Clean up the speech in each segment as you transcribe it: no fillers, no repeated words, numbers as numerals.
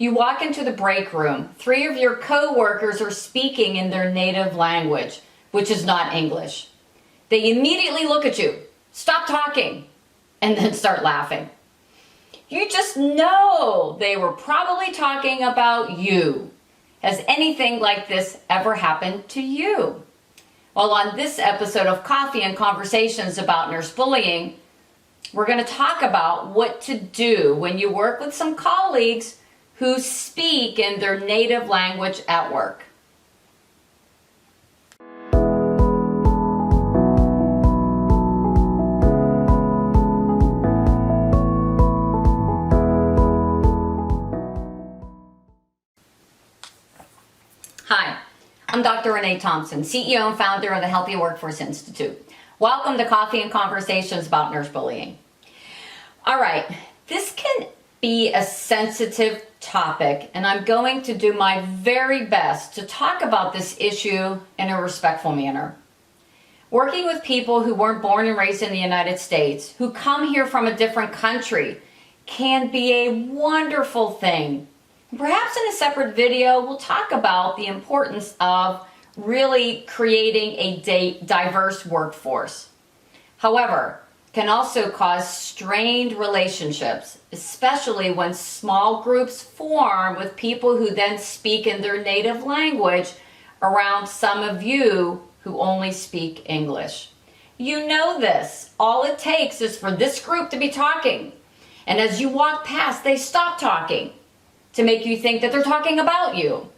You walk into the break room. 3 of your co-workers are speaking in their native language, which is not English. They immediately look at you, stop talking, and then start laughing. You just know they were probably talking about you. Has anything like this ever happened to you? Well, on this episode of Coffee and Conversations about Nurse Bullying, we're going to talk about what to do when you work with some colleagues who speak in their native language at work. Hi, I'm Dr. Renee Thompson, CEO and founder of the Healthy Workforce Institute. Welcome to Coffee and Conversations about Nurse Bullying. All right, this can be a sensitive topic, and I'm going to do my very best to talk about this issue in a respectful manner. Working with people who weren't born and raised in the United States, who come here from a different country, can be a wonderful thing. Perhaps in a separate video, we'll talk about the importance of really creating a diverse workforce. However, it can also cause strained relationships, especially when small groups form with people who then speak in their native language around some of you who only speak English. You know this. All it takes is for this group to be talking, and as you walk past, they stop talking to make you think that they're talking about you.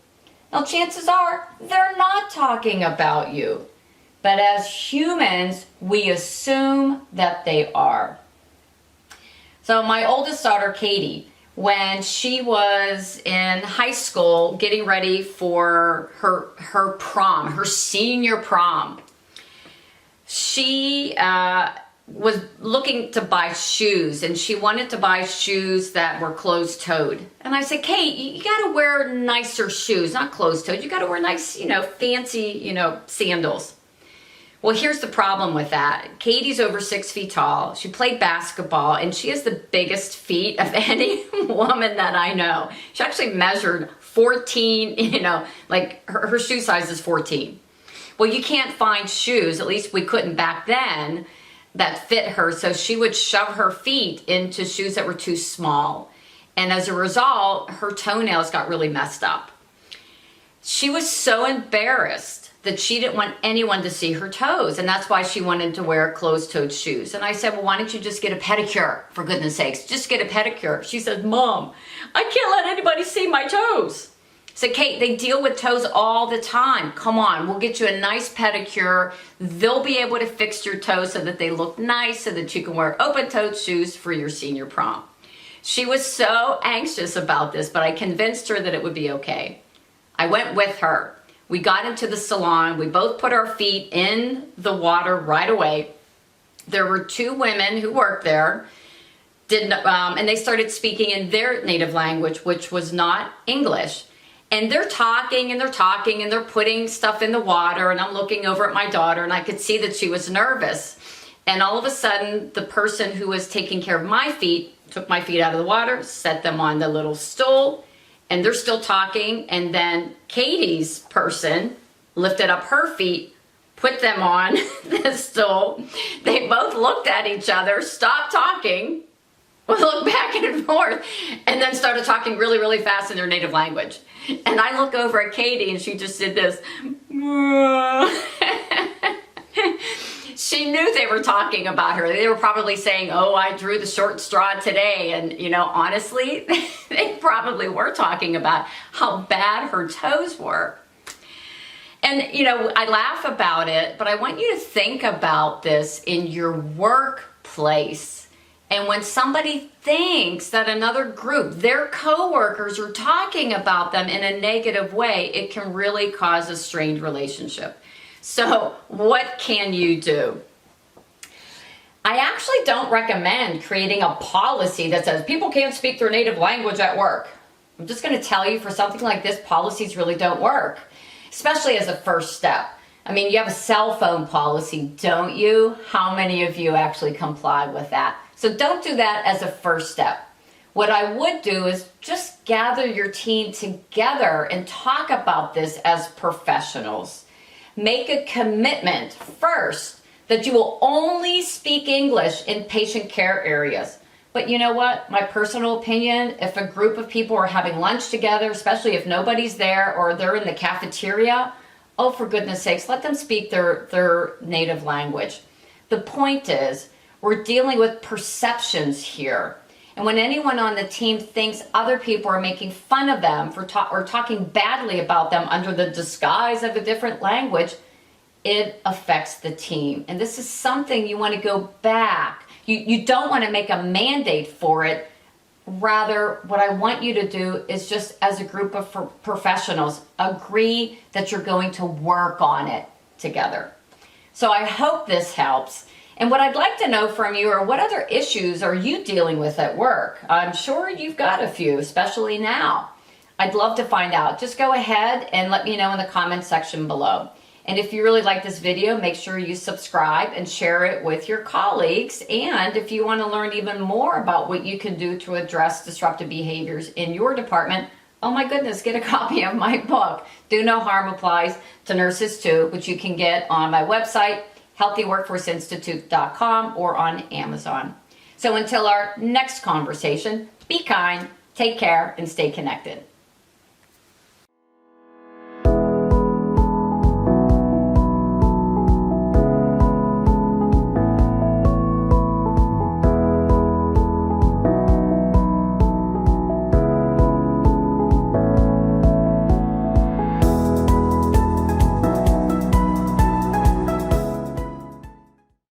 Now, chances are they're not talking about you, but as humans, we assume that they are. So my oldest daughter, Katie, when she was in high school getting ready for her prom, her senior prom, she was looking to buy shoes, and she wanted to buy shoes that were closed-toed. And I said, Kate, you got to wear nicer shoes, not closed-toed. You got to wear nice, fancy, sandals. Well, here's the problem with that. Katie's over 6 feet tall. She played basketball, and she has the biggest feet of any woman that I know. She actually measured 14, like her shoe size is 14. Well, you can't find shoes, at least we couldn't back then, that fit her, so she would shove her feet into shoes that were too small. And as a result, her toenails got really messed up. She was so embarrassed that she didn't want anyone to see her toes, and that's why she wanted to wear closed-toed shoes. And I said, well, why don't you just get a pedicure, for goodness sakes? Just get a pedicure. She said, Mom, I can't let anybody see my toes. I said, Kate, they deal with toes all the time. Come on, we'll get you a nice pedicure. They'll be able to fix your toes so that they look nice, so that you can wear open-toed shoes for your senior prom. She was so anxious about this, but I convinced her that it would be okay. I went with her. We got into the salon. We both put our feet in the water right away. There were 2 women who worked there, and they started speaking in their native language, which was not English. And they're talking and they're talking and they're putting stuff in the water, and I'm looking over at my daughter, and I could see that she was nervous. And all of a sudden, the person who was taking care of my feet took my feet out of the water, set them on the little stool, and they're still talking. And then Katie's person lifted up her feet, put them on the stool. They both looked at each other, stopped talking, looked back and forth, and then started talking really, really fast in their native language. And I look over at Katie, and she just did this. She knew they were talking about her. They were probably saying, oh, I drew the short straw today. And, honestly, they probably were talking about how bad her toes were. And, I laugh about it, but I want you to think about this in your workplace. And when somebody thinks that another group, their coworkers, are talking about them in a negative way, it can really cause a strained relationship. So what can you do? I actually don't recommend creating a policy that says people can't speak their native language at work. I'm just going to tell you, for something like this, policies really don't work, especially as a first step. I mean, you have a cell phone policy, don't you? How many of you actually comply with that? So don't do that as a first step. What I would do is just gather your team together and talk about this as professionals. Make a commitment first that you will only speak English in patient care areas. But you know what? My personal opinion, if a group of people are having lunch together, especially if nobody's there or they're in the cafeteria, oh, for goodness sakes, let them speak their native language. The point is, we're dealing with perceptions here. And when anyone on the team thinks other people are making fun of them or talking badly about them under the disguise of a different language, it affects the team. And this is something you want to go back. You don't want to make a mandate for it. Rather, what I want you to do is just as a group of professionals, agree that you're going to work on it together. So I hope this helps. And what I'd like to know from you are what other issues are you dealing with at work? I'm sure you've got a few, especially now. I'd love to find out. Just go ahead and let me know in the comment section below. And if you really like this video, make sure you subscribe and share it with your colleagues. And if you want to learn even more about what you can do to address disruptive behaviors in your department, oh my goodness, get a copy of my book, Do No Harm Applies to Nurses Too, which you can get on my website, healthyworkforceinstitute.com, or on Amazon. So until our next conversation, be kind, take care, and stay connected.